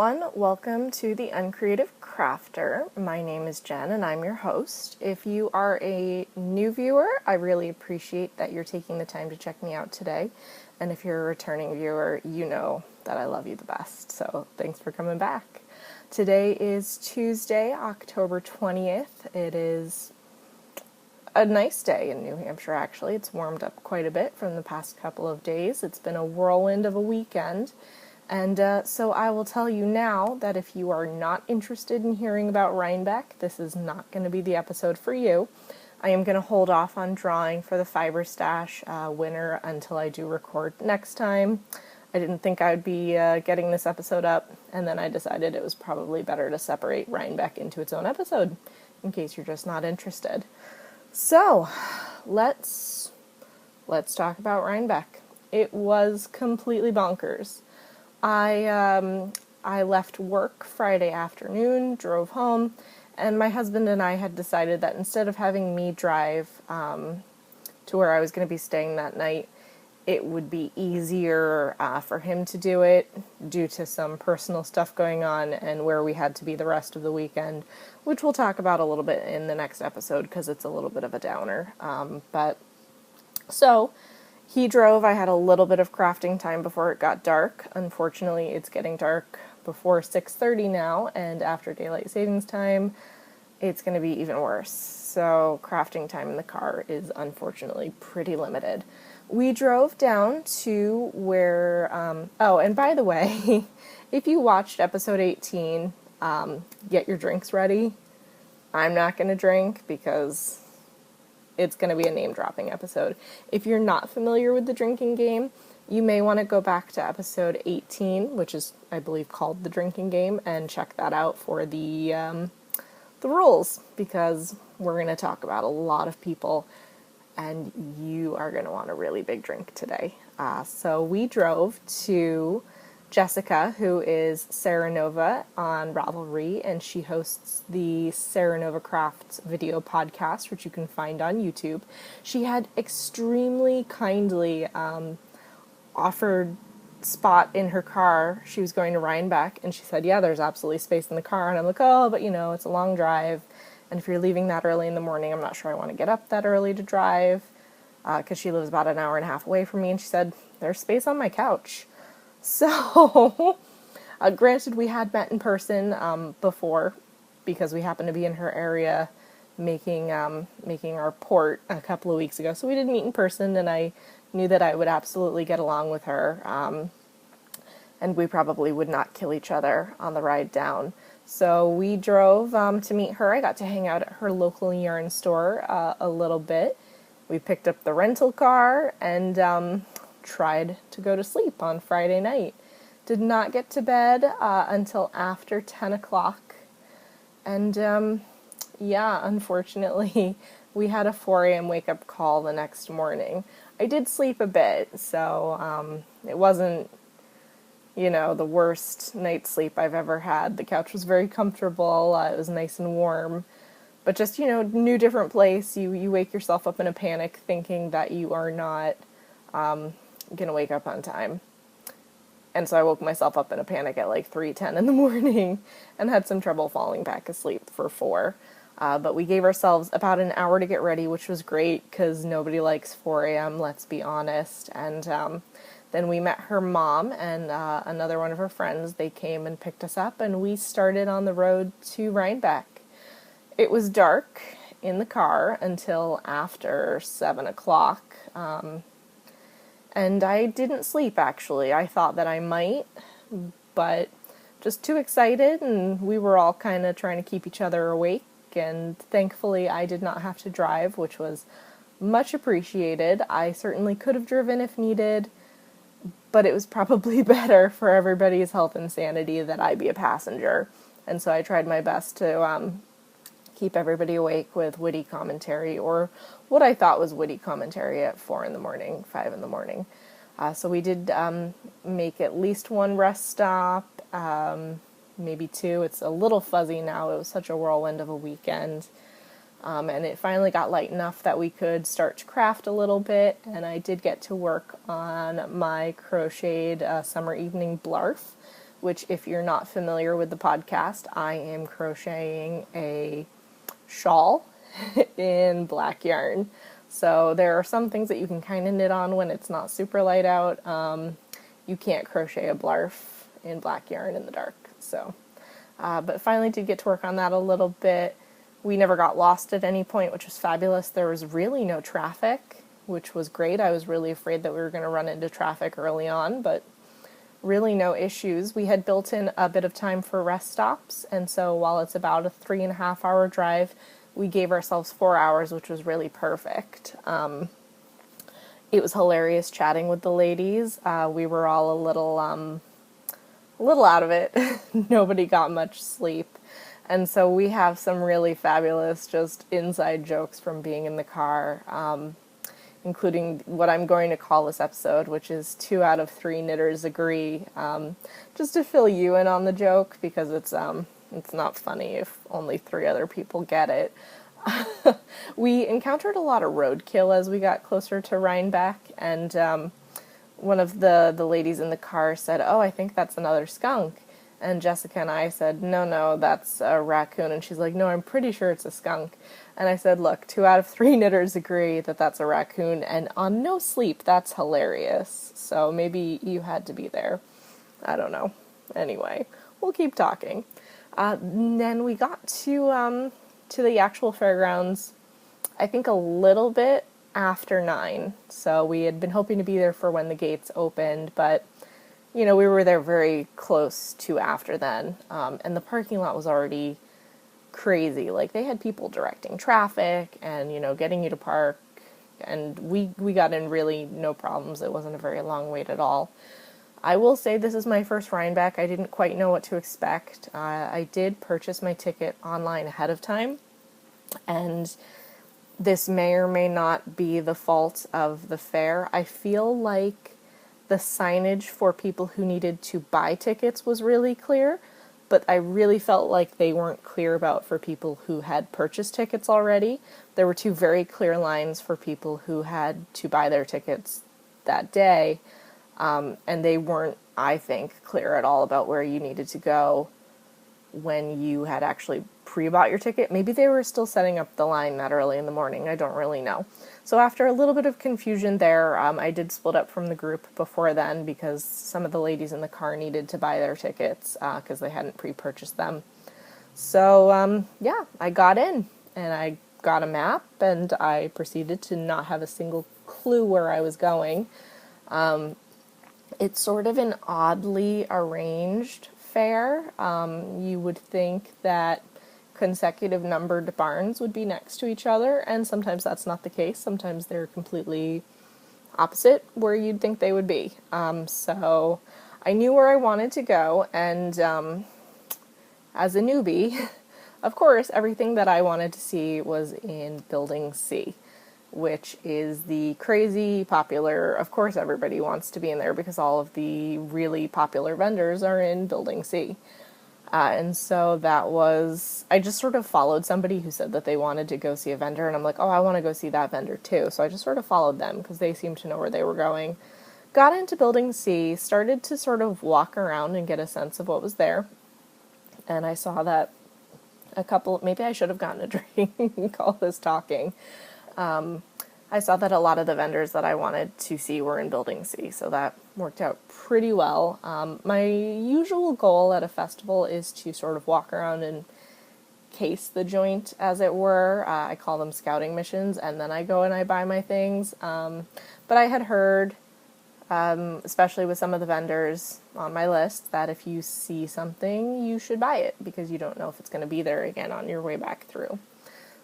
everyone, welcome to the Uncreative Crafter. My name is Jen and I'm your host. If you are a new viewer, I really appreciate that you're taking the time to check me out today. And if you're a returning viewer, you know that I love you the best, so thanks for coming back. Today is Tuesday, October 20th. It is a nice day in New Hampshire, actually. It's warmed up quite a bit from the past couple of days. It's been a whirlwind of a weekend. And so I will tell you now that if you are not interested in hearing about Rhinebeck, this is not going to be the episode for you. I am going to hold off on drawing for the Fiber Stash winner until I do record next time. I didn't think I would be getting this episode up, and then I decided it was probably better to separate Rhinebeck into its own episode, in case you're just not interested. So, let's talk about Rhinebeck. It was completely bonkers. I left work Friday afternoon, drove home, and my husband and I had decided that instead of having me drive to where I was going to be staying that night, it would be easier for him to do it due to some personal stuff going on and where we had to be the rest of the weekend, which we'll talk about a little bit in the next episode because it's a little bit of a downer. So he drove. I had a little bit of crafting time before it got dark. Unfortunately, it's getting dark before 6:30 now, and after daylight savings time, it's going to be even worse. So crafting time in the car is unfortunately pretty limited. We drove down to where, and by the way, if you watched episode 18, get your drinks ready. I'm not going to drink because it's going to be a name-dropping episode. If you're not familiar with the drinking game, you may want to go back to episode 18, which is, I believe, called The Drinking Game, and check that out for the rules, because we're going to talk about a lot of people, and you are going to want a really big drink today. So we drove to Jessica, who is Sarah Nova on Ravelry, and she hosts the Sarah Nova Crafts video podcast, which you can find on YouTube. She had extremely kindly offered spot in her car. She was going to Rhinebeck, and she said, yeah, there's absolutely space in the car. And I'm like, oh, but it's a long drive, and if you're leaving that early in the morning, I'm not sure I want to get up that early to drive, because she lives about an hour and a half away from me, and she said, there's space on my couch. So, granted, we had met in person before, because we happened to be in her area making our port a couple of weeks ago. So we did meet in person, and I knew that I would absolutely get along with her, and we probably would not kill each other on the ride down. So we drove to meet her. I got to hang out at her local yarn store a little bit. We picked up the rental car and tried to go to sleep on Friday night. Did not get to bed until after 10 o'clock. And unfortunately, we had a 4 a.m. wake-up call the next morning. I did sleep a bit, so it wasn't, the worst night's sleep I've ever had. The couch was very comfortable. It was nice and warm. But just, new different place. You wake yourself up in a panic thinking that you are not going to wake up on time. And so I woke myself up in a panic at like 3:10 in the morning and had some trouble falling back asleep for 4. But we gave ourselves about an hour to get ready, which was great because nobody likes 4 a.m., let's be honest. And then we met her mom and another one of her friends. They came and picked us up, and we started on the road to Rhinebeck. It was dark in the car until after 7 o'clock. And I didn't sleep, actually. I thought that I might, but just too excited, and we were all kind of trying to keep each other awake, and thankfully I did not have to drive, which was much appreciated. I certainly could have driven if needed, but it was probably better for everybody's health and sanity that I be a passenger, and so I tried my best to keep everybody awake with witty commentary, or what I thought was witty commentary at 4 in the morning, 5 in the morning. So we did make at least one rest stop, maybe 2. It's a little fuzzy now. It was such a whirlwind of a weekend. And it finally got light enough that we could start to craft a little bit, and I did get to work on my crocheted summer evening blarf, which if you're not familiar with the podcast, I am crocheting a shawl in black yarn. So there are some things that you can kind of knit on when it's not super light out. You can't crochet a blarf in black yarn in the dark. So, but finally did get to work on that a little bit. We never got lost at any point, which was fabulous. There was really no traffic, which was great. I was really afraid that we were going to run into traffic early on, but really no issues. We had built in a bit of time for rest stops, and so while it's about a 3.5 hour drive, we gave ourselves 4 hours, which was really perfect. It was hilarious chatting with the ladies. We were all a little out of it. Nobody got much sleep. And so we have some really fabulous just inside jokes from being in the car, including what I'm going to call this episode, which is 2 out of 3 knitters agree, just to fill you in on the joke, because it's not funny if only 3 other people get it. We encountered a lot of roadkill as we got closer to Rhinebeck, and one of the ladies in the car said, "Oh, I think that's another skunk." And Jessica and I said, no, that's a raccoon. And she's like, "No, I'm pretty sure it's a skunk." And I said, "Look, 2 out of 3 knitters agree that that's a raccoon, and on no sleep, that's hilarious. So maybe you had to be there. I don't know. Anyway, we'll keep talking." Then we got to the actual fairgrounds, I think a little bit after 9. So we had been hoping to be there for when the gates opened, but we were there very close to after then, and the parking lot was already crazy. Like, they had people directing traffic and, getting you to park, and we got in really no problems. It wasn't a very long wait at all. I will say this is my first Rhinebeck. I didn't quite know what to expect. I did purchase my ticket online ahead of time, and this may or may not be the fault of the fair. I feel like the signage for people who needed to buy tickets was really clear, but I really felt like they weren't clear about for people who had purchased tickets already. There were 2 very clear lines for people who had to buy their tickets that day, and they weren't, I think, clear at all about where you needed to go when you had actually pre-bought your ticket. Maybe they were still setting up the line that early in the morning. I don't really know. So after a little bit of confusion there, I did split up from the group before then because some of the ladies in the car needed to buy their tickets because they hadn't pre-purchased them. So yeah, I got in and I got a map and I proceeded to not have a single clue where I was going. It's sort of an oddly arranged fair. You would think that consecutive numbered barns would be next to each other, and sometimes that's not the case. Sometimes they're completely opposite where you'd think they would be. So I knew where I wanted to go, and as a newbie, of course, everything that I wanted to see was in Building C, which is the crazy popular, of course everybody wants to be in there because all of the really popular vendors are in Building C. And so I just sort of followed somebody who said that they wanted to go see a vendor, and I'm like, oh, I want to go see that vendor too. So I just sort of followed them because they seemed to know where they were going. Got into Building C, started to sort of walk around and get a sense of what was there. And I saw that maybe I should have gotten a drink, all this talking. I saw that a lot of the vendors that I wanted to see were in Building C, so that worked out pretty well. My usual goal at a festival is to sort of walk around and case the joint, as it were. I call them scouting missions, and then I go and I buy my things. But I had heard, especially with some of the vendors on my list, that if you see something, you should buy it, because you don't know if it's going to be there again on your way back through.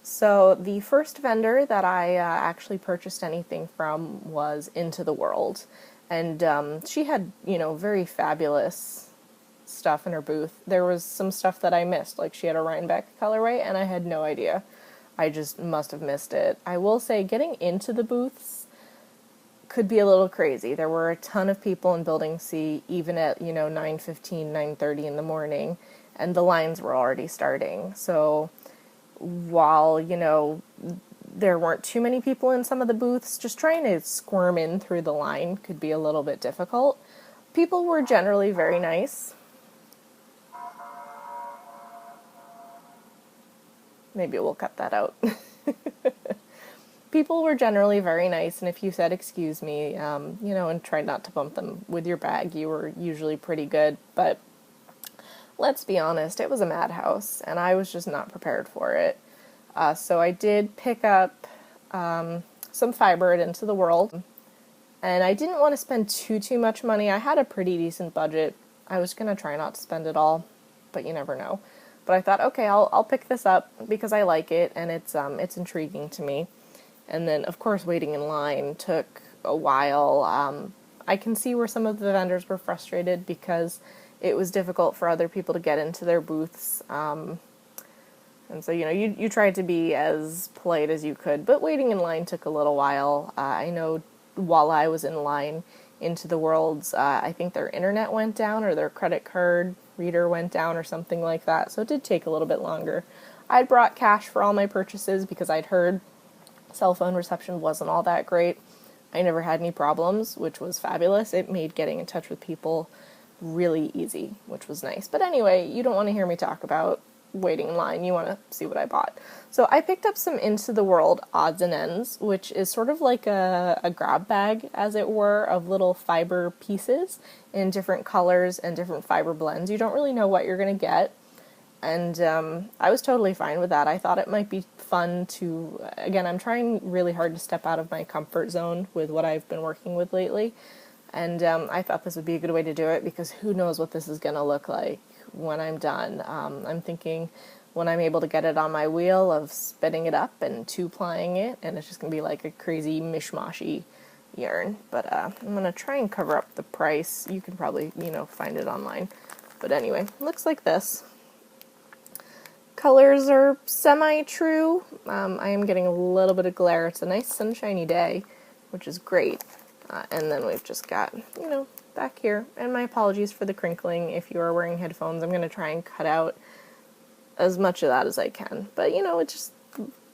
So the first vendor that I actually purchased anything from was Into the World. And she had, very fabulous stuff in her booth. There was some stuff that I missed, like she had a Rhinebeck colorway, and I had no idea. I just must have missed it. I will say getting into the booths could be a little crazy. There were a ton of people in Building C, even at, 9:15, 9:30 in the morning, and the lines were already starting. So while, there weren't too many people in some of the booths, just trying to squirm in through the line could be a little bit difficult. People were generally very nice. maybe we'll cut that out. People were generally very nice, and if you said excuse me, and tried not to bump them with your bag, you were usually pretty good. But let's be honest, it was a madhouse, and I was just not prepared for it. So I did pick up some fiber at Into the World, and I didn't want to spend too much money. I had a pretty decent budget. I was going to try not to spend it all, but you never know. But I thought, okay, I'll pick this up because I like it, and it's intriguing to me. And then, of course, waiting in line took a while. I can see where some of the vendors were frustrated because it was difficult for other people to get into their booths. And so, you tried to be as polite as you could, but waiting in line took a little while. I know while I was in line Into the Worlds, I think their internet went down or their credit card reader went down or something like that, so it did take a little bit longer. I'd brought cash for all my purchases because I'd heard cell phone reception wasn't all that great. I never had any problems, which was fabulous. It made getting in touch with people really easy, which was nice. But anyway, you don't want to hear me talk about waiting in line. You want to see what I bought. So I picked up some Into the World odds and ends, which is sort of like a grab bag, as it were, of little fiber pieces in different colors and different fiber blends. You don't really know what you're going to get. And I was totally fine with that. I thought it might be fun to, again, I'm trying really hard to step out of my comfort zone with what I've been working with lately. And I thought this would be a good way to do it because who knows what this is going to look like when I'm done. I'm thinking when I'm able to get it on my wheel of spinning it up and two-plying it, and it's just going to be like a crazy mishmashy yarn. But I'm going to try and cover up the price. You can probably, find it online. But anyway, looks like this. Colors are semi-true. I am getting a little bit of glare. It's a nice sunshiny day, which is great. And then we've just got, back here. And my apologies for the crinkling. If you are wearing headphones, I'm going to try and cut out as much of that as I can. But, it's just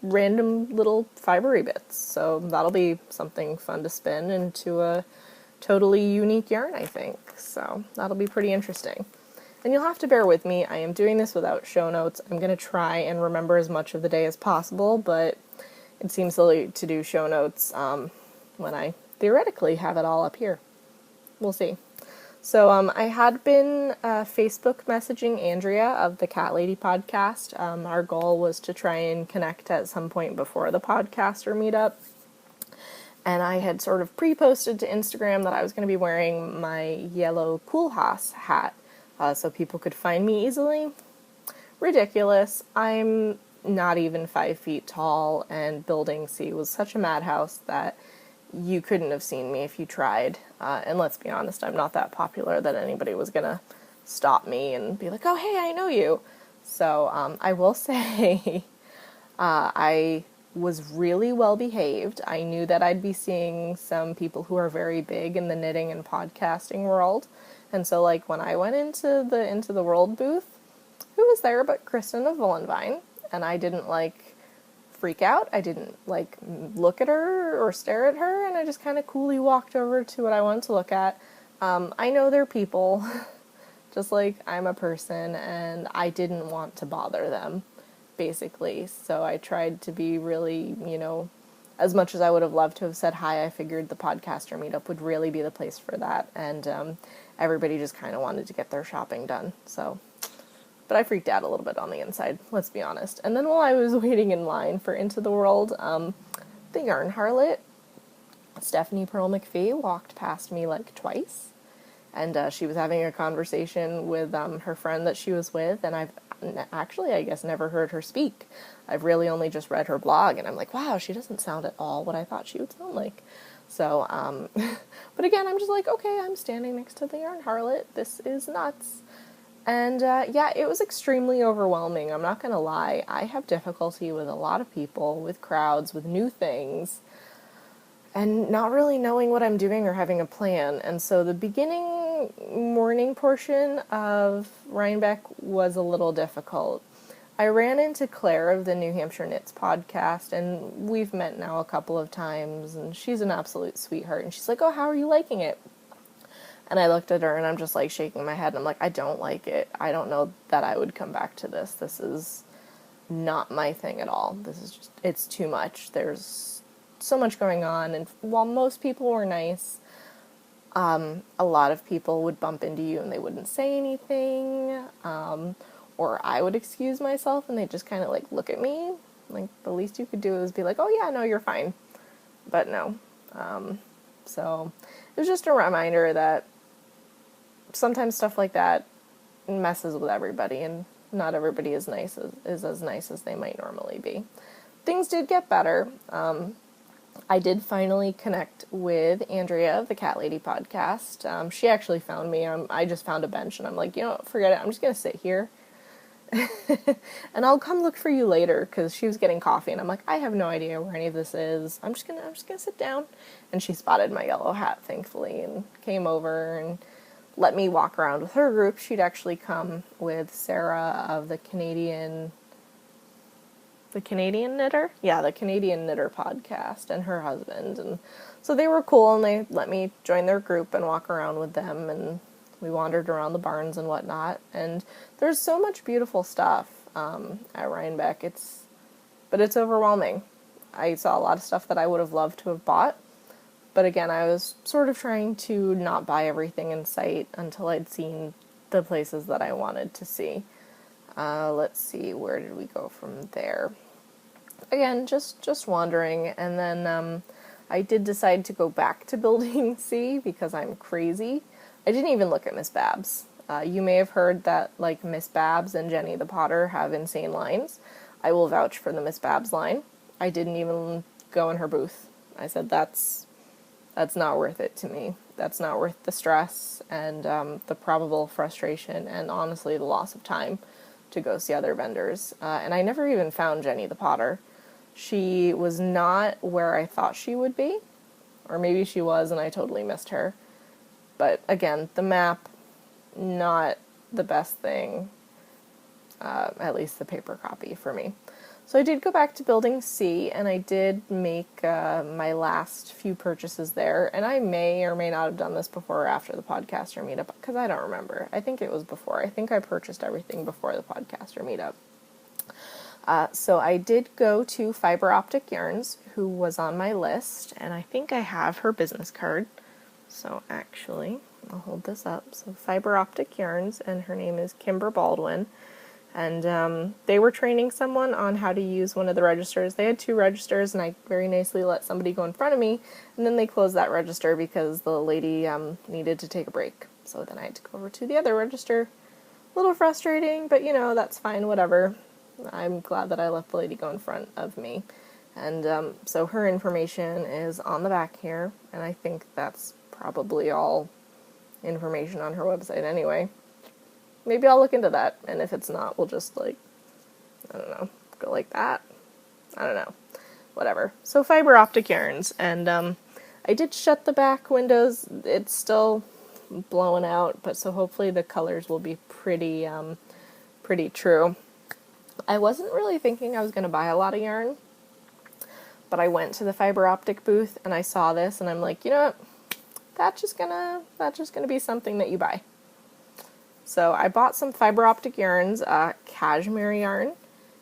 random little fibery bits. So that'll be something fun to spin into a totally unique yarn, I think. So that'll be pretty interesting. And you'll have to bear with me. I am doing this without show notes. I'm going to try and remember as much of the day as possible, but it seems silly to do show notes when I theoretically have it all up here. We'll see. So I had been Facebook messaging Andrea of the Cat Lady podcast. Our goal was to try and connect at some point before the podcaster meetup. And I had sort of pre-posted to Instagram that I was going to be wearing my yellow Koolhaas hat. So people could find me easily. Ridiculous. I'm not even 5 feet tall, and Building C was such a madhouse that you couldn't have seen me if you tried. And let's be honest, I'm not that popular that anybody was going to stop me and be like, oh, hey, I know you. So I will say I was really well behaved. I knew that I'd be seeing some people who are very big in the knitting and podcasting world. And so, when I went into the World booth, who was there but Kristen of Woolenvine? And I didn't, freak out. I didn't, look at her or stare at her. And I just kind of coolly walked over to what I wanted to look at. I know they're people, just like I'm a person, and I didn't want to bother them, basically. So I tried to be really, as much as I would have loved to have said hi, I figured the podcaster meetup would really be the place for that. And everybody just kind of wanted to get their shopping done. So, but I freaked out a little bit on the inside, let's be honest. And then while I was waiting in line for Into the World, the yarn harlot, Stephanie Pearl McPhee, walked past me twice. And she was having a conversation with her friend that she was with, and I've actually, I guess, never heard her speak. I've really only just read her blog, and I'm like, wow, she doesn't sound at all what I thought she would sound like. So, but again, I'm just like, okay, I'm standing next to the yarn harlot. This is nuts. And yeah, it was extremely overwhelming. I'm not going to lie. I have difficulty with a lot of people, with crowds, with new things, and not really knowing what I'm doing or having a plan. And so the beginning morning portion of Rhinebeck was a little difficult. I ran into Claire of the New Hampshire Knits podcast, and we've met now a couple of times, and she's an absolute sweetheart. And she's like, oh, how are you liking it? And I looked at her, and I'm just shaking my head, and I'm like, I don't like it. I don't know that I would come back to this. This is not my thing at all. This is just, it's too much. There's so much going on, and while most people were nice, a lot of people would bump into you and they wouldn't say anything, or I would excuse myself and they just kind of like look at me. Like, the least you could do is be like, oh yeah, no, you're fine. But no. So it was just a reminder that sometimes stuff like that messes with everybody, and not everybody is as nice as they might normally be. Things did get better. I did finally connect with Andrea of the Cat Lady podcast. She actually found me. I just found a bench, and I'm like, you know what, forget it. I'm just going to sit here. And I'll come look for you later, because she was getting coffee, and I'm like, I have no idea where any of this is. I'm just gonna sit down. And she spotted my yellow hat, thankfully, and came over and let me walk around with her group. She'd actually come with Sarah of the Canadian Knitter? Yeah, the Canadian Knitter podcast, and her husband. And so they were cool, and they let me join their group and walk around with them, and we wandered around the barns and whatnot. And there's so much beautiful stuff at Rhinebeck. But it's overwhelming. I saw a lot of stuff that I would have loved to have bought. But again, I was sort of trying to not buy everything in sight until I'd seen the places that I wanted to see. Let's see, where did we go from there? Again, just wandering, and then I did decide to go back to Building C because I'm crazy. I didn't even look at Miss Babs. You may have heard that, like, Miss Babs and Jenny the Potter have insane lines. I will vouch for the Miss Babs line. I didn't even go in her booth. I said, that's not worth it to me. That's not worth the stress and the probable frustration and, honestly, the loss of time to go see other vendors. And I never even found Jenny the Potter. She was not where I thought she would be. Or maybe she was and I totally missed her. But, again, the map, not the best thing. At least the paper copy for me. So I did go back to Building C, and I did make my last few purchases there, and I may or may not have done this before or after the podcaster meetup, because I don't remember. I think it was before. I think I purchased everything before the podcaster meetup. So I did go to Fiber Optic Yarns, who was on my list, and I think I have her business card. So actually, I'll hold this up. So Fiber Optic Yarns, and her name is Kimber Baldwin. And they were training someone on how to use one of the registers. They had 2 registers, and I very nicely let somebody go in front of me, and then they closed that register because the lady needed to take a break. So then I had to go over to the other register. A little frustrating, but, you know, that's fine, whatever. I'm glad that I let the lady go in front of me. And so her information is on the back here, and I think that's probably all information on her website anyway. Maybe I'll look into that, and if it's not, we'll just, like, I don't know, go like that. I don't know. Whatever. So Fiber Optic Yarns, and I did shut the back windows. It's still blowing out, but so hopefully the colors will be pretty true. I wasn't really thinking I was going to buy a lot of yarn, but I went to the Fiber Optic booth, and I saw this, and I'm like, you know what? That's just gonna be something that you buy. So I bought some Fiber Optic Yarns, cashmere yarn,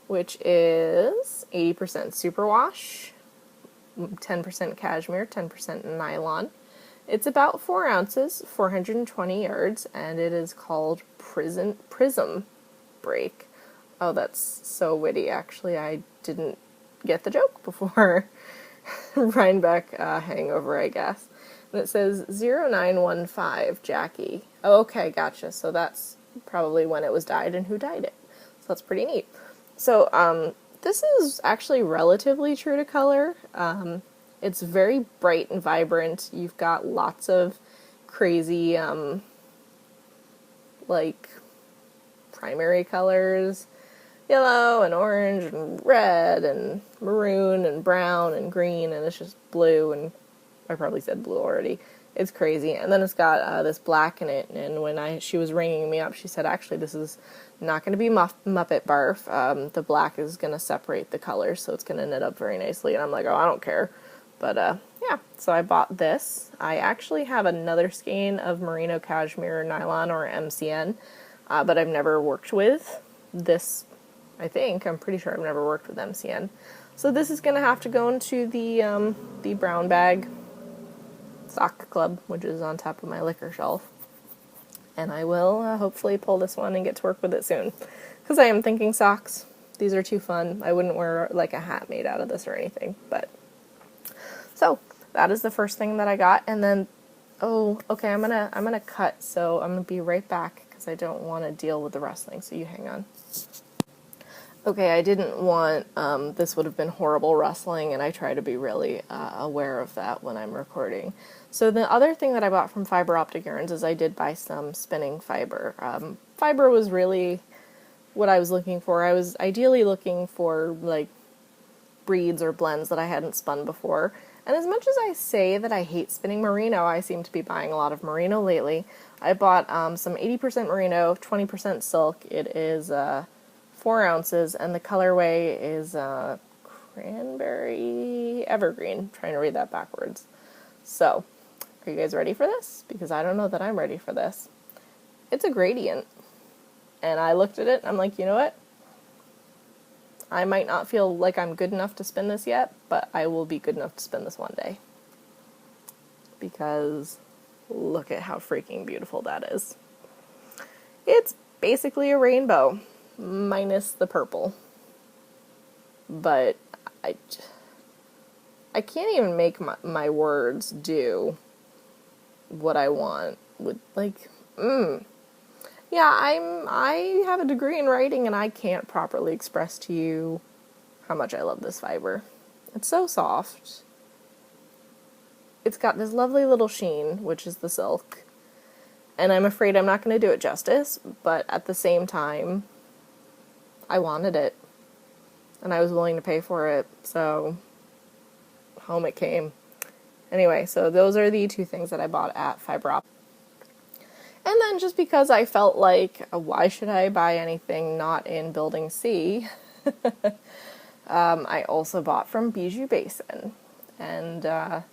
which is 80% superwash, 10% cashmere, 10% nylon. It's about 4 ounces, 420 yards, and it is called Prism Break. Oh, that's so witty, actually. I didn't get the joke before. Rhinebeck hangover, I guess. And it says 0915 Jackie. Oh, okay, gotcha. So that's probably when it was dyed and who dyed it. So that's pretty neat. So this is actually relatively true to color. It's very bright and vibrant. You've got lots of crazy, like, primary colors. Yellow and orange and red and maroon and brown and green, and it's just blue, and I probably said blue already. It's crazy. And then it's got this black in it, and when she was ringing me up, she said, actually, this is not going to be Muppet barf. The black is going to separate the colors, so it's going to knit up very nicely. And I'm like, oh, I don't care. But, yeah, so I bought this. I actually have another skein of Merino Cashmere Nylon, or MCN, but I've never worked with this I'm pretty sure I've never worked with MCN. So this is going to have to go into the brown bag sock club, which is on top of my liquor shelf. And I will hopefully pull this one and get to work with it soon. Because I am thinking socks. These are too fun. I wouldn't wear like a hat made out of this or anything. But so that is the first thing that I got. And then, oh, okay, I'm gonna cut. So I'm gonna be right back because I don't want to deal with the rustling. So you hang on. Okay, I didn't want, this would have been horrible rustling, and I try to be really aware of that when I'm recording. So the other thing that I bought from Fiber Optic Yarns is I did buy some spinning fiber. Fiber was really what I was looking for. I was ideally looking for, like, breeds or blends that I hadn't spun before. And as much as I say that I hate spinning merino, I seem to be buying a lot of merino lately. I bought some 80% merino, 20% silk. It is 4 ounces, and the colorway is cranberry evergreen. I'm trying to read that backwards. So, are you guys ready for this? Because I don't know that I'm ready for this. It's a gradient. And I looked at it, and I'm like, you know what? I might not feel like I'm good enough to spin this yet, but I will be good enough to spin this one day. Because look at how freaking beautiful that is. It's basically a rainbow. Minus the purple. But I can't even make my words do what I want with, like, Yeah, I have a degree in writing and I can't properly express to you how much I love this fiber. It's so soft. It's got this lovely little sheen, which is the silk. And I'm afraid I'm not going to do it justice, but at the same time, I wanted it, and I was willing to pay for it, so home it came. Anyway, so those are the 2 things that I bought at Fiber Optic. And then just because I felt like, why should I buy anything not in Building C, I also bought from Bijou Basin. And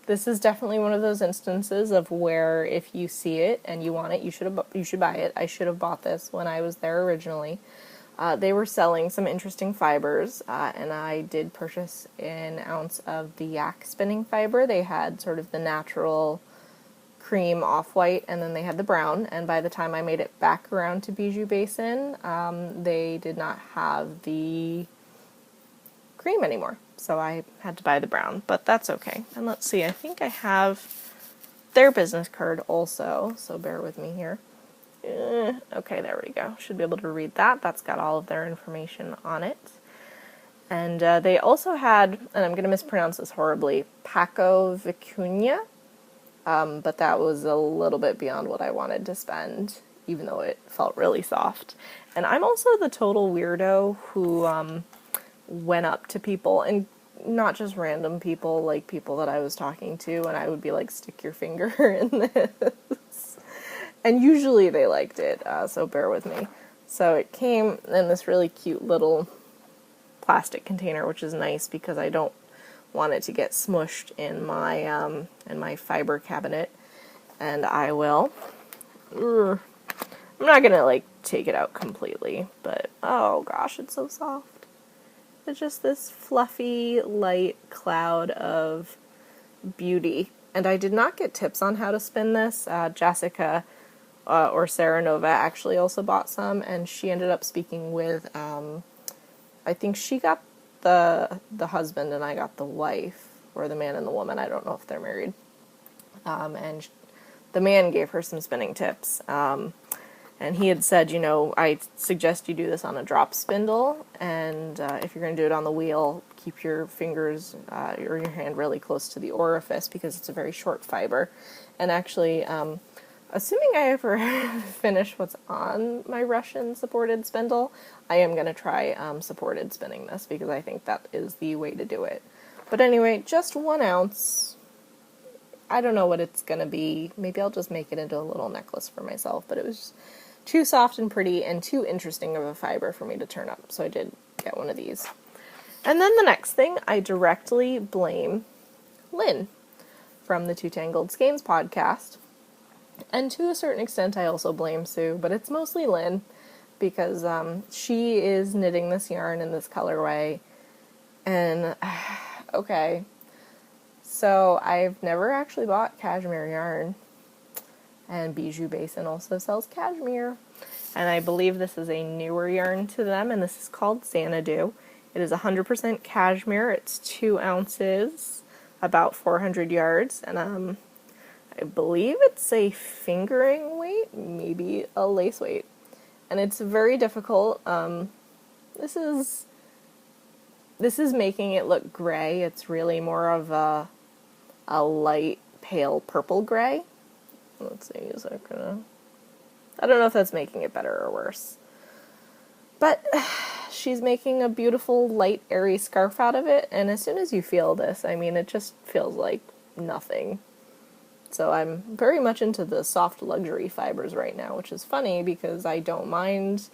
this is definitely one of those instances of where if you see it and you want it, you should buy it. I should have bought this when I was there originally. They were selling some interesting fibers, and I did purchase an ounce of the yak spinning fiber. They had sort of the natural cream off-white, and then they had the brown, and by the time I made it back around to Bijou Basin, they did not have the cream anymore, so I had to buy the brown, but that's okay. And let's see, I think I have their business card also, so bear with me here. Okay, there we go. Should be able to read that. That's got all of their information on it. And they also had, and I'm going to mispronounce this horribly, Paco Vicuña, but that was a little bit beyond what I wanted to spend, even though it felt really soft. And I'm also the total weirdo who went up to people, and not just random people, like people that I was talking to, and I would be like, stick your finger in this. And usually they liked it, so bear with me. So it came in this really cute little plastic container, which is nice because I don't want it to get smushed in my fiber cabinet. And I will. I'm not gonna like take it out completely, but oh gosh, it's so soft. It's just this fluffy, light cloud of beauty. And I did not get tips on how to spin this. Jessica or Sarah Nova actually also bought some, and she ended up speaking with, I think she got the husband and I got the wife, or the man and the woman, I don't know if they're married, and the man gave her some spinning tips, and he had said, you know, I suggest you do this on a drop spindle, and if you're going to do it on the wheel, keep your fingers or your hand really close to the orifice because it's a very short fiber. And actually, assuming I ever finish what's on my Russian supported spindle, I am going to try supported spinning this because I think that is the way to do it. But anyway, just 1 ounce. I don't know what it's going to be. Maybe I'll just make it into a little necklace for myself, but it was too soft and pretty and too interesting of a fiber for me to turn up, so I did get one of these. And then the next thing, I directly blame Lynn from the Two Tangled Skeins podcast. And to a certain extent, I also blame Sue, but it's mostly Lynn. because she is knitting this yarn in this colorway, and okay, so I've never actually bought cashmere yarn, and Bijou Basin also sells cashmere, and I believe this is a newer yarn to them, and this is called Xanadu. It is 100% cashmere. It's 2 ounces, about 400 yards, and I believe it's a fingering weight, maybe a lace weight, and it's very difficult. This is making it look gray. It's really more of a light pale purple gray. Let's see, is that gonna... I don't know if that's making it better or worse. But she's making a beautiful, light, airy scarf out of it, and as soon as you feel this, I mean, it just feels like nothing. So I'm very much into the soft luxury fibers right now, which is funny because I don't mind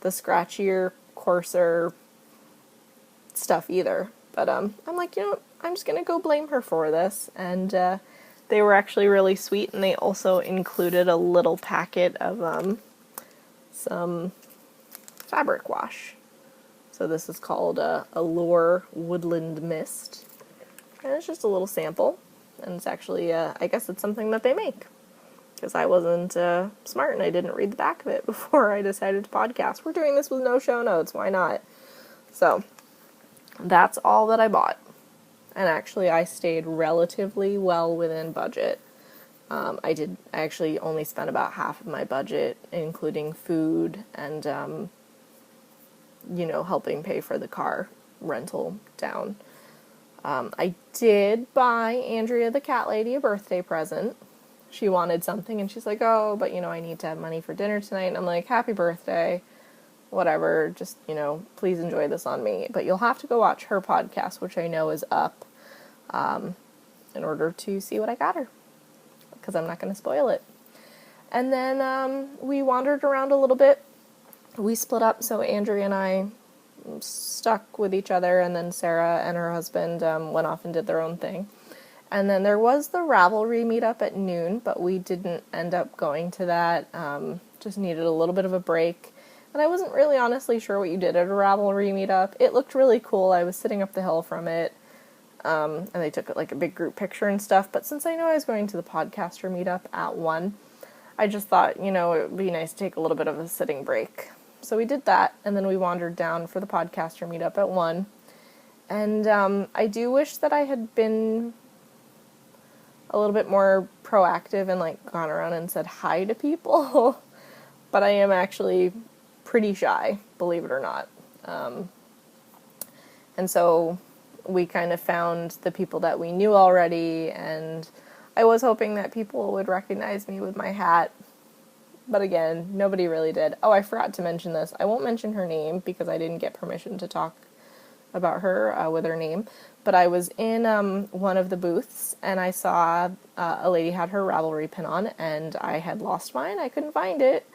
the scratchier, coarser stuff either. But I'm like, I'm just going to go blame her for this, and they were actually really sweet, and they also included a little packet of some fabric wash. So this is called Allure Woodland Mist, and it's just a little sample, and it's actually, I guess it's something that they make, because I wasn't smart and I didn't read the back of it before I decided to podcast. We're doing this with no show notes, why not? So that's all that I bought. And actually, I stayed relatively well within budget. I actually only spent about half of my budget, including food and, helping pay for the car rental down. I did buy Andrea the cat lady a birthday present. She wanted something, and she's like, oh, but, I need to have money for dinner tonight. And I'm like, happy birthday. Whatever, just, please enjoy this on me. But you'll have to go watch her podcast, which I know is up, in order to see what I got her, because I'm not going to spoil it. And then we wandered around a little bit. We split up, so Andrea and I stuck with each other, and then Sarah and her husband went off and did their own thing. And then there was the Ravelry meetup at noon, but we didn't end up going to that. Just needed a little bit of a break. And I wasn't really honestly sure what you did at a Ravelry meetup. It looked really cool. I was sitting up the hill from it, and they took like a big group picture and stuff. But since I know I was going to the podcaster meetup at 1, I just thought, it would be nice to take a little bit of a sitting break. So we did that, and then we wandered down for the podcaster meetup at 1. And I do wish that I had been a little bit more proactive and like gone around and said hi to people. But I am actually pretty shy, believe it or not. And so we kind of found the people that we knew already, and I was hoping that people would recognize me with my hat. But again, nobody really did. Oh, I forgot to mention this. I won't mention her name because I didn't get permission to talk about her with her name. But I was in one of the booths, and I saw a lady had her Ravelry pin on, and I had lost mine. I couldn't find it.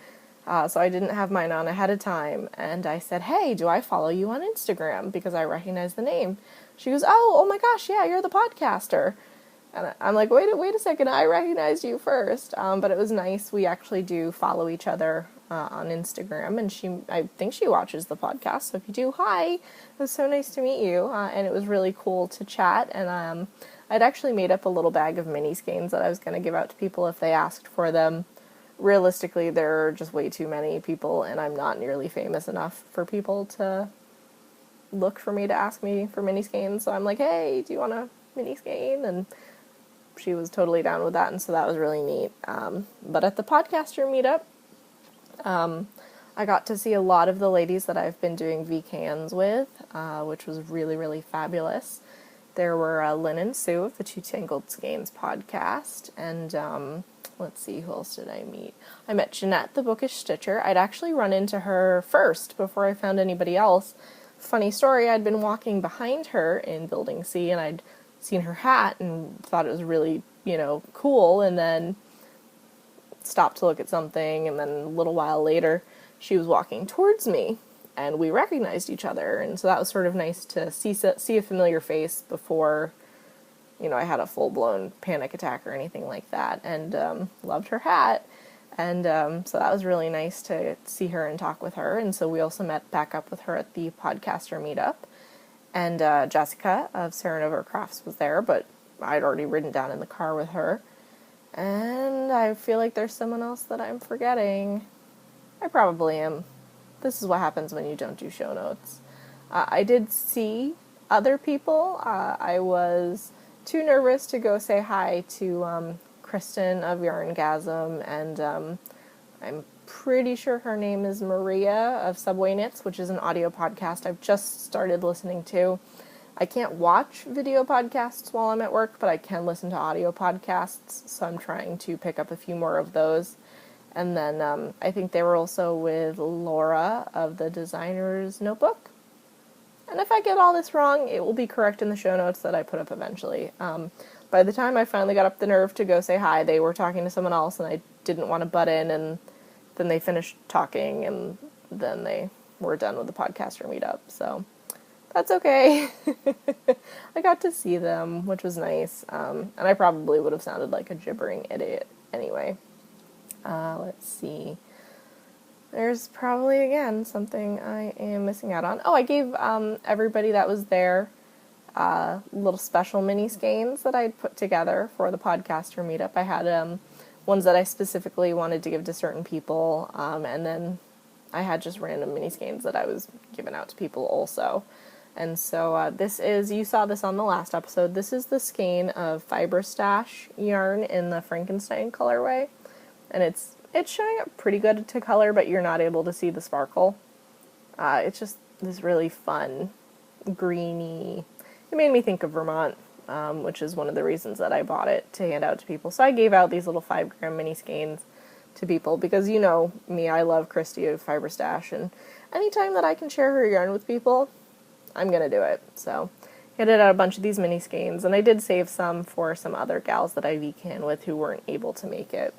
So I didn't have mine on ahead of time, and I said, hey, do I follow you on Instagram? Because I recognize the name. She goes, oh my gosh, yeah, you're the podcaster. And I'm like, wait a second, I recognized you first. But it was nice. We actually do follow each other on Instagram, and I think she watches the podcast. So if you do, hi, it was so nice to meet you. And it was really cool to chat. And I'd actually made up a little bag of mini skeins that I was going to give out to people if they asked for them. Realistically, there are just way too many people, and I'm not nearly famous enough for people to look for me to ask me for mini skeins. So I'm like, hey, do you want a mini skein? And she was totally down with that, and so that was really neat. But at the podcaster meetup, I got to see a lot of the ladies that I've been doing VCans with, which was really, really fabulous. There were Lynn and Sue of the Two Tangled Skeins podcast, and let's see, who else did I meet? I met Jeanette, the Bookish Stitcher. I'd actually run into her first before I found anybody else. Funny story, I'd been walking behind her in Building C, and I'd seen her hat and thought it was really, cool, and then stopped to look at something, and then a little while later, she was walking towards me, and we recognized each other, and so that was sort of nice to see a familiar face before, I had a full-blown panic attack or anything like that, and loved her hat. And so that was really nice to see her and talk with her. And so we also met back up with her at the podcaster meetup. And Jessica of Serenova Crafts was there, but I'd already ridden down in the car with her. And I feel like there's someone else that I'm forgetting. I probably am. This is what happens when you don't do show notes. I did see other people. I was too nervous to go say hi to Kristen of Yarngasm, and I'm pretty sure her name is Maria of Subway Knits, which is an audio podcast I've just started listening to. I can't watch video podcasts while I'm at work, but I can listen to audio podcasts, so I'm trying to pick up a few more of those. And then I think they were also with Laura of the Designer's Notebook. And if I get all this wrong, it will be correct in the show notes that I put up eventually. By the time I finally got up the nerve to go say hi, they were talking to someone else, and I didn't want to butt in, and then they finished talking, and then they were done with the podcaster meetup, so that's okay. I got to see them, which was nice, and I probably would have sounded like a gibbering idiot anyway. Let's see. There's probably, again, something I am missing out on. Oh, I gave everybody that was there little special mini skeins that I'd put together for the podcaster meetup. I had ones that I specifically wanted to give to certain people, and then I had just random mini skeins that I was giving out to people also. And so this is, you saw this on the last episode, this is the skein of Fiber Stash yarn in the Frankenstein colorway. And it's showing up pretty good to color, but you're not able to see the sparkle. It's just this really fun, greeny, it made me think of Vermont, which is one of the reasons that I bought it to hand out to people. So I gave out these little 5-gram mini skeins to people, because you know me, I love Christy of Fiber Stash, and anytime that I can share her yarn with people, I'm gonna do it. So I handed out a bunch of these mini skeins, and I did save some for some other gals that I VCAN with who weren't able to make it.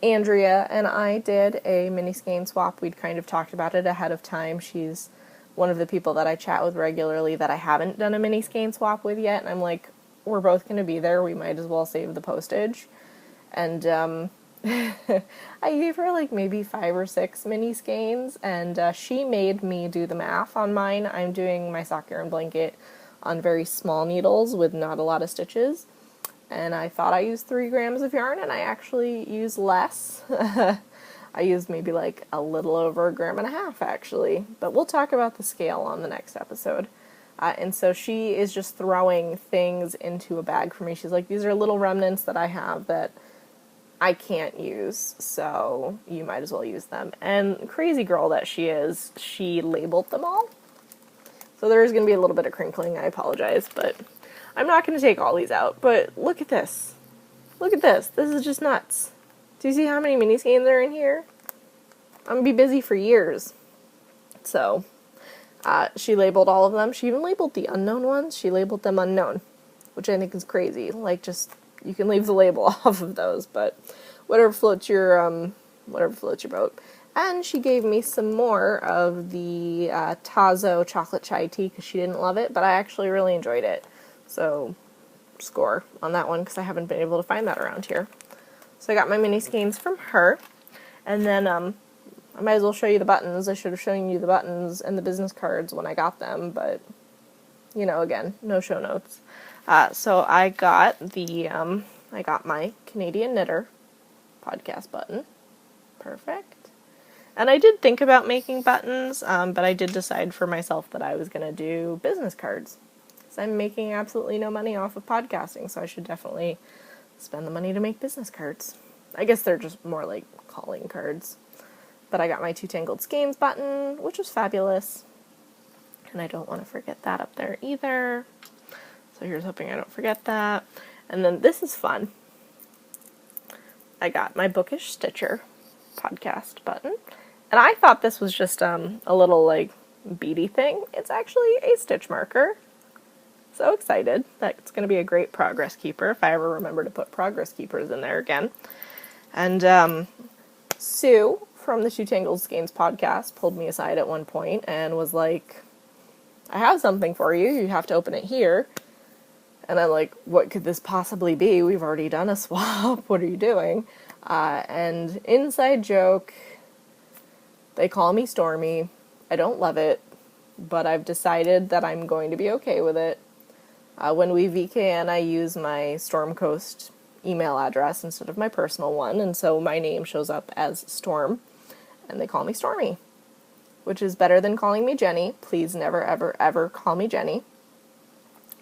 Andrea and I did a mini skein swap. We'd kind of talked about it ahead of time. She's one of the people that I chat with regularly that I haven't done a mini skein swap with yet, and I'm like, we're both going to be there, we might as well save the postage. And I gave her like maybe 5 or 6 mini skeins, and she made me do the math on mine. I'm doing my sock yarn blanket on very small needles with not a lot of stitches, and I thought I used 3 grams of yarn, and I actually used less. I used maybe like a little over 1.5 grams actually, but we'll talk about the scale on the next episode. And so she is just throwing things into a bag for me. She's like, these are little remnants that I have that I can't use, so you might as well use them. And crazy girl that she is, she labeled them all. So there is going to be a little bit of crinkling, I apologize, but I'm not going to take all these out. But look at this. Look at this. This is just nuts. Do you see how many mini skeins are in here? I'm going to be busy for years. So, she labeled all of them. She even labeled the unknown ones. She labeled them unknown, which I think is crazy. Like, just, you can leave the label off of those, but whatever floats your boat. And she gave me some more of the Tazo chocolate chai tea because she didn't love it, but I actually really enjoyed it. So, score on that one because I haven't been able to find that around here. So I got my mini skeins from her, and then I might as well show you the buttons. I should have shown you the buttons and the business cards when I got them, but, you know, again, no show notes. So I got I got my Canadian Knitter podcast button. Perfect. And I did think about making buttons, but I did decide for myself that I was going to do business cards. So I'm making absolutely no money off of podcasting, so I should definitely spend the money to make business cards. I guess they're just more like calling cards. But I got my 2 Tangled Skeins button, which was fabulous. And I don't want to forget that up there either. So here's hoping I don't forget that. And then this is fun. I got my Bookish Stitcher podcast button. And I thought this was just a little like beady thing. It's actually a stitch marker. So excited. That's going to be a great progress keeper if I ever remember to put progress keepers in there again. And Sue from the 2 Tangled Skeins podcast pulled me aside at one point and was like, I have something for you. You have to open it here. And I'm like, what could this possibly be? We've already done a swap. What are you doing? And inside joke, they call me Stormy. I don't love it, but I've decided that I'm going to be okay with it. When we VKN, I use my Storm Coast email address instead of my personal one, and so my name shows up as Storm, and they call me Stormy, which is better than calling me Jenny. Please never, ever, ever call me Jenny.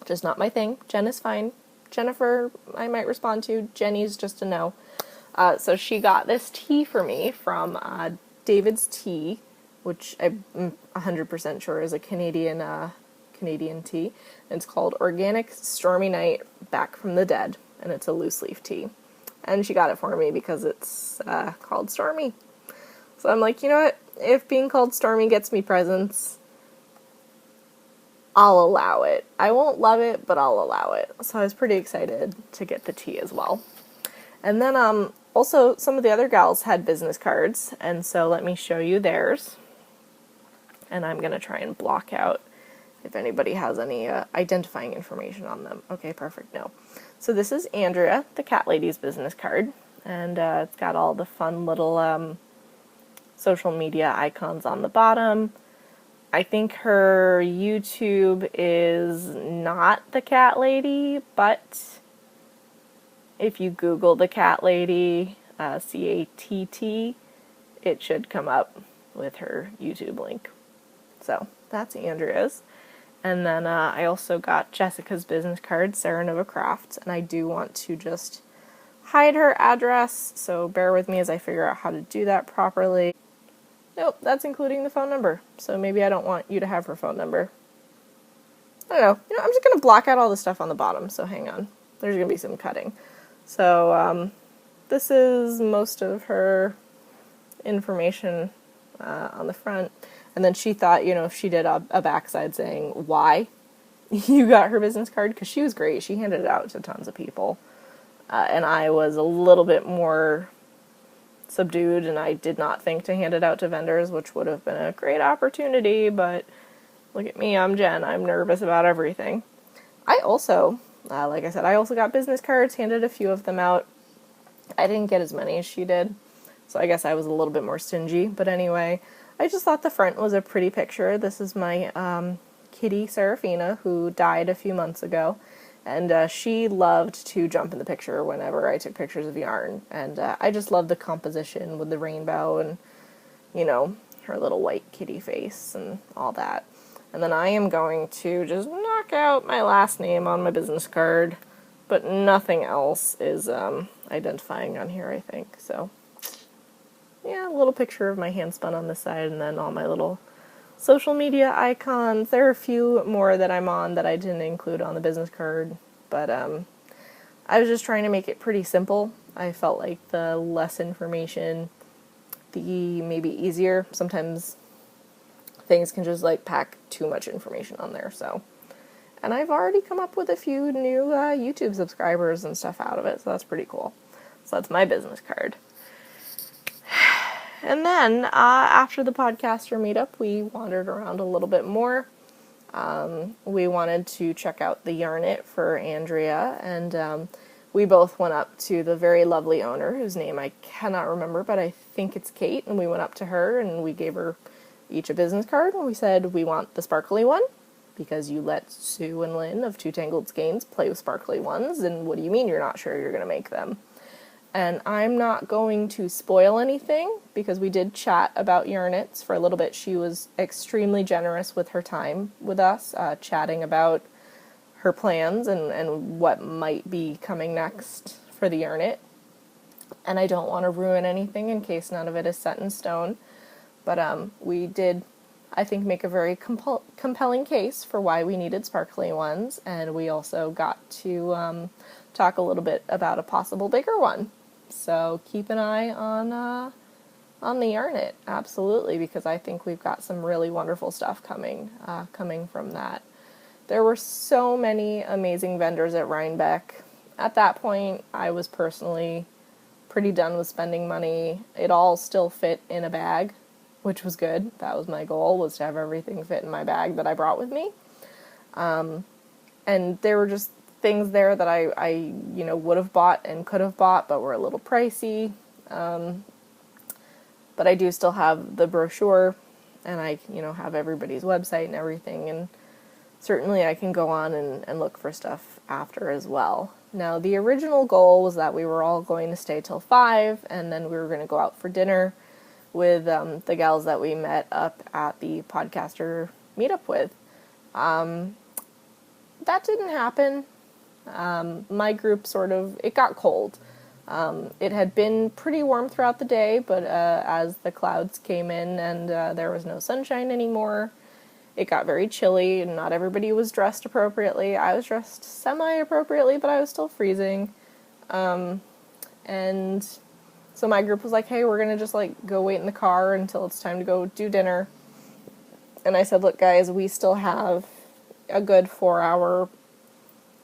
Just not my thing. Jen is fine. Jennifer, I might respond to. Jenny's just a no. So she got this tea for me from David's Tea, which I'm 100% sure is a Canadian tea. And it's called Organic Stormy Night Back from the Dead, and it's a loose leaf tea. And she got it for me because it's called Stormy. So I'm like, you know what? If being called Stormy gets me presents, I'll allow it. I won't love it, but I'll allow it. So I was pretty excited to get the tea as well. And then also some of the other gals had business cards, and so let me show you theirs. And I'm going to try and block out if anybody has any identifying information on them. Okay, perfect, no. So this is Andrea, the cat lady's business card, and it's got all the fun little social media icons on the bottom. I think her YouTube is not the cat lady, but if you Google the cat lady, CATT, it should come up with her YouTube link. So that's Andrea's. And then I also got Jessica's business card, Sarah Nova Crafts, and I do want to just hide her address, so bear with me as I figure out how to do that properly. Nope, that's including the phone number, so maybe I don't want you to have her phone number. I don't know. I'm just going to block out all the stuff on the bottom, so hang on. There's going to be some cutting. So this is most of her information on the front. And then she thought, if she did a backside saying why you got her business card, because she was great. She handed it out to tons of people. And I was a little bit more subdued, and I did not think to hand it out to vendors, which would have been a great opportunity, but look at me, I'm Jen. I'm nervous about everything. I also, like I said, I also got business cards, handed a few of them out. I didn't get as many as she did, so I guess I was a little bit more stingy, but anyway, I just thought the front was a pretty picture. This is my kitty, Serafina, who died a few months ago, and she loved to jump in the picture whenever I took pictures of yarn, and I just love the composition with the rainbow and, her little white kitty face and all that. And then I am going to just knock out my last name on my business card, but nothing else is identifying on here, I think, so yeah, a little picture of my handspun on this side, and then all my little social media icons. There are a few more that I'm on that I didn't include on the business card, but I was just trying to make it pretty simple. I felt like the less information, the maybe easier. Sometimes things can just pack too much information on there, so. And I've already come up with a few new YouTube subscribers and stuff out of it, so that's pretty cool. So that's my business card. And then, after the podcaster meetup, we wandered around a little bit more. We wanted to check out the Yarn It for Andrea, and we both went up to the very lovely owner, whose name I cannot remember, but I think it's Kate, and we went up to her, and we gave her each a business card, and we said, we want the sparkly one, because you let Sue and Lynn of Two Tangled Skeins play with sparkly ones, and what do you mean you're not sure you're going to make them? And I'm not going to spoil anything, because we did chat about Yarn Its for a little bit. She was extremely generous with her time with us, chatting about her plans and what might be coming next for the Yarn It. And I don't want to ruin anything in case none of it is set in stone. But we did, I think, make a very compelling case for why we needed sparkly ones. And we also got to talk a little bit about a possible bigger one. So keep an eye on the Yarn It, absolutely, because I think we've got some really wonderful stuff coming from that. There were so many amazing vendors at Rhinebeck. At that point, I was personally pretty done with spending money. It all still fit in a bag, which was good. That was my goal, was to have everything fit in my bag that I brought with me. And there were just things there that I would have bought and could have bought, but were a little pricey. But I do still have the brochure, and I, have everybody's website and everything, and certainly I can go on and look for stuff after as well. Now, the original goal was that we were all going to stay till 5, and then we were going to go out for dinner with the gals that we met up at the podcaster meetup with. That didn't happen. My group it got cold. It had been pretty warm throughout the day, but as the clouds came in and there was no sunshine anymore, it got very chilly, and not everybody was dressed appropriately. I was dressed semi-appropriately, but I was still freezing. And so my group was like, hey, we're going to just, go wait in the car until it's time to go do dinner. And I said, look, guys, we still have a good 4-hour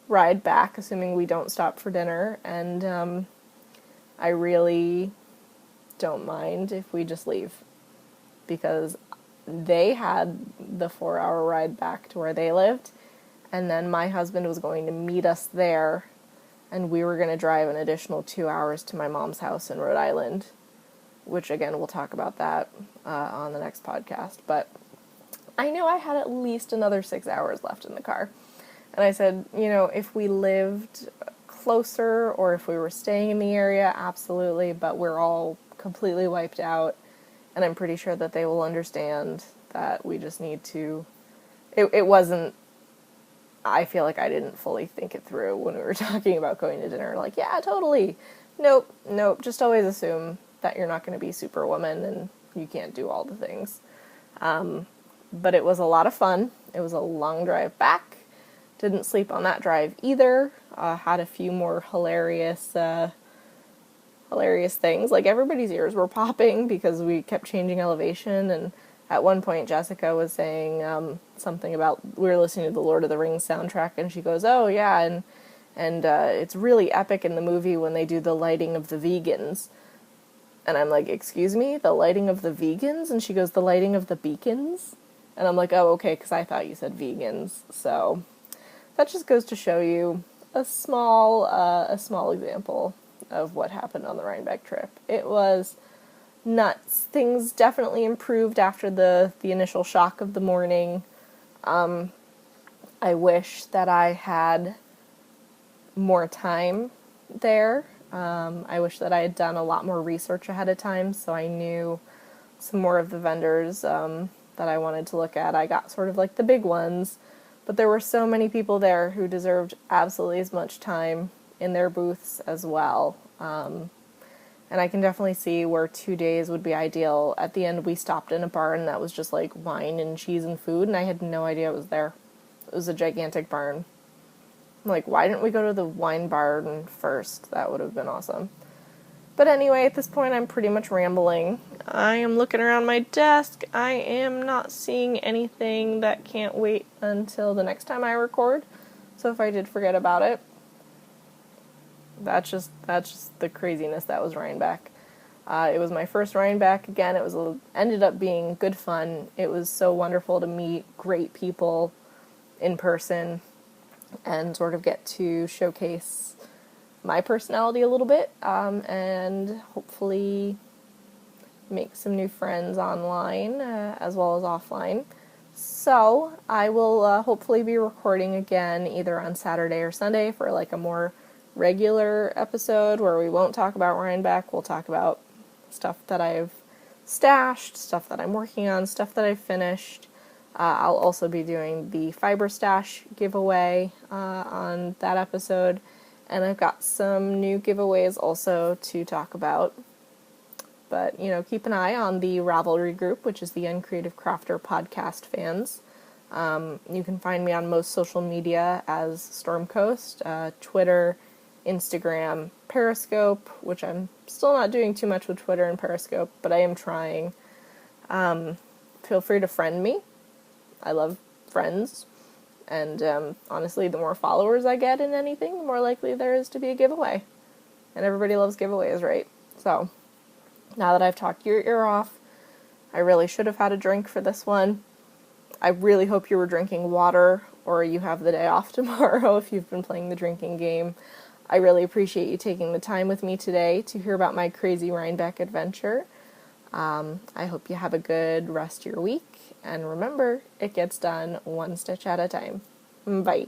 ride back, assuming we don't stop for dinner. And I really don't mind if we just leave. Because they had the 4-hour ride back to where they lived. And then my husband was going to meet us there. And we were going to drive an additional 2 hours to my mom's house in Rhode Island, which, again, we'll talk about that on the next podcast. But I knew I had at least another 6 hours left in the car. And I said, if we lived closer or if we were staying in the area, absolutely, but we're all completely wiped out. And I'm pretty sure that they will understand that we just need to... It wasn't... I feel like I didn't fully think it through when we were talking about going to dinner. Like, yeah, totally. Nope. Just always assume that you're not going to be Superwoman and you can't do all the things. But it was a lot of fun. It was a long drive back. Didn't sleep on that drive either. Had a few more hilarious things. Like, everybody's ears were popping because we kept changing elevation, and at one point, Jessica was saying something about, we were listening to the Lord of the Rings soundtrack, and she goes, oh, yeah, and it's really epic in the movie when they do the lighting of the vegans. And I'm like, excuse me, the lighting of the vegans? And she goes, the lighting of the beacons? And I'm like, oh, okay, because I thought you said vegans. So that just goes to show you a small example of what happened on the Rhinebeck trip. It was nuts. Things definitely improved after the initial shock of the morning. I wish that I had more time there. I wish that I had done a lot more research ahead of time so I knew some more of the vendors that I wanted to look at. I got sort of the big ones, but there were so many people there who deserved absolutely as much time in their booths as well. And I can definitely see where 2 days would be ideal. At the end, we stopped in a barn that was just wine and cheese and food, and I had no idea it was there. It was a gigantic barn. I'm like, why didn't we go to the wine barn first? That would have been awesome. But anyway, at this point, I'm pretty much rambling. I am looking around my desk. I am not seeing anything that can't wait until the next time I record. So if I did forget about it, that's just the craziness that was Rhinebeck. It was my first Rhinebeck. Again, ended up being good fun. It was so wonderful to meet great people in person and sort of get to showcase my personality a little bit, and hopefully make some new friends online as well as offline. So I will hopefully be recording again either on Saturday or Sunday for a more regular episode where we won't talk about Rhinebeck. We'll talk about stuff that I've stashed, stuff that I'm working on, stuff that I've finished. I'll also be doing the Fiber Stash giveaway on that episode, and I've got some new giveaways also to talk about. But, keep an eye on the Ravelry group, which is the Uncreative Crafter podcast fans. You can find me on most social media as Stormcoast, Twitter, Instagram, Periscope, which I'm still not doing too much with Twitter and Periscope, but I am trying. Feel free to friend me. I love friends, and honestly, the more followers I get in anything, the more likely there is to be a giveaway. And everybody loves giveaways, right? So, now that I've talked your ear off, I really should have had a drink for this one. I really hope you were drinking water, or you have the day off tomorrow if you've been playing the drinking game. I really appreciate you taking the time with me today to hear about my crazy Rhinebeck adventure. I hope you have a good rest of your week, and remember, it gets done one stitch at a time. Bye.